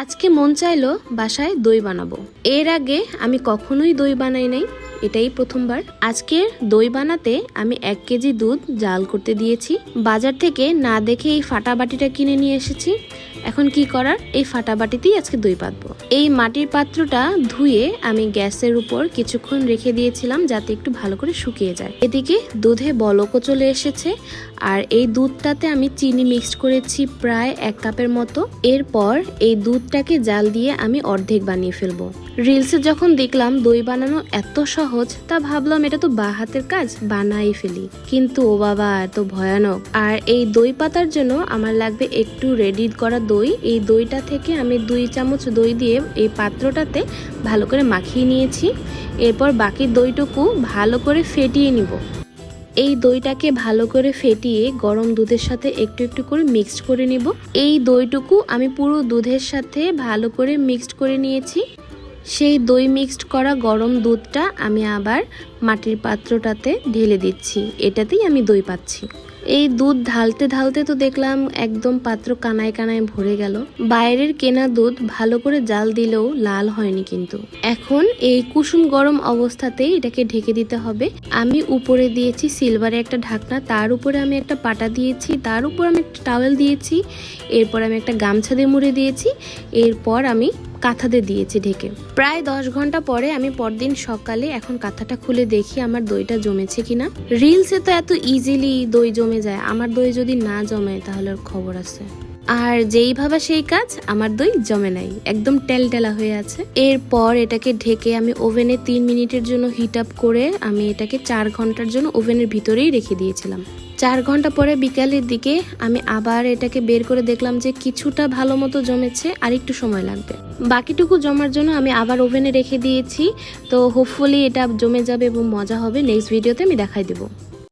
আজকে মন চাইলো বাসায় দই বানাবো। এর আগে আমি কখনোই দই বানাই নাই, এটাই প্রথমবার। আজকে দই বানাতে আমি 1 কেজি দুধ জাল করতে দিয়েছি। বাজার থেকে না দেখে এই ফাটা বাটিটা কিনে নিয়ে এসেছি। এখন কি করার, এই ফাটা বাটিতেই আজকে দই পাতবো। এই মাটির পাত্রটা ধুয়ে আমি গ্যাসের উপর কিছুক্ষণ রেখে দিয়েছিলাম যাতে একটু ভালো করে শুকিয়ে যায়। এদিকে দুধে বলকও চলে এসেছে, আর এই দুধটাতে আমি চিনি মিক্সড করেছি প্রায় 1 কাপের মতো। এরপর এই দুধটাকে জাল দিয়ে আমি অর্ধেক বানিয়ে ফেলবো। রিলসে যখন দেখলাম দই বানানো এত সহজ, তা ভাবলাম এটা তো বা হাতের কাজ, বানাই ফেলি। কিন্তু ও বাবা, এত ভয়ানক। আর এই দই পাতার জন্য আমার লাগবে একটু রেডি করা দই। এই দইটা থেকে আমি 2 চামচ দই দিয়ে এই পাত্রটাতে ভালো করে মাখিয়ে নিয়েছি। এরপর বাকি দইটুকু ভালো করে ফেটিয়ে নিব। এই দইটাকে ভালো করে ফেটিয়ে গরম দুধের সাথে একটু একটু করে মিক্সড করে নিব। এই দইটুকু আমি পুরো দুধের সাথে ভালো করে মিক্সড করে নিয়েছি। সেই দই মিক্সড করা গরম দুধটা আমি আবার মাটির পাত্রটাতে ঢেলে দিচ্ছি। এটাতেই আমি দই পাচ্ছি। এই দুধ ঢালতে ঢালতে তো দেখলাম একদম পাত্র কানায় কানায় ভরে গেল। বাইরের কেনা দুধ ভালো করে জাল দিলেও লাল হয়নি কিন্তু। এখন এই কুসুম গরম অবস্থাতেই এটাকে ঢেকে দিতে হবে। আমি উপরে দিয়েছি সিলভারের একটা ঢাকনা, তার উপরে আমি একটা পাটা দিয়েছি, তার উপর আমি একটা টাওয়েল দিয়েছি, এরপর আমি একটা গামছা দিয়ে মুড়ে দিয়েছি, এরপর আমি কাঁথাতে দিয়েছি ঢেকে। প্রায় 10 ঘন্টা পরে আমি পরদিন সকালে এখন কাঁথাটা খুলে দেখি আমার দইটা জমেছে কিনা। রিলসে তো এত ইজিলি দই জমে যায়, আমার দই যদি না জমে তাহলে ওর খবর আছে। আর যেই ভাবা সেই কাজ, আমার দই জমে নাই, একদম টেলটেলা হয়ে আছে। এরপর এটাকে ঢেকে আমি ওভেনে 3 মিনিটের জন্য হিট আপ করে আমি এটাকে 4 ঘন্টার জন্য ওভেনের ভিতরেই রেখে দিয়েছিলাম। 4 ঘন্টা পরে বিকালের দিকে আমি আবার এটাকে বের করে দেখলাম যে কিছুটা ভালো মতো জমেছে, আর একটু সময় লাগবে। বাকিটুকু জমার জন্য আমি আবার ওভেনে রেখে দিয়েছি। তো হোপফুলি এটা জমে যাবে এবং মজা হবে। নেক্সট ভিডিওতে আমি দেখাই দেবো।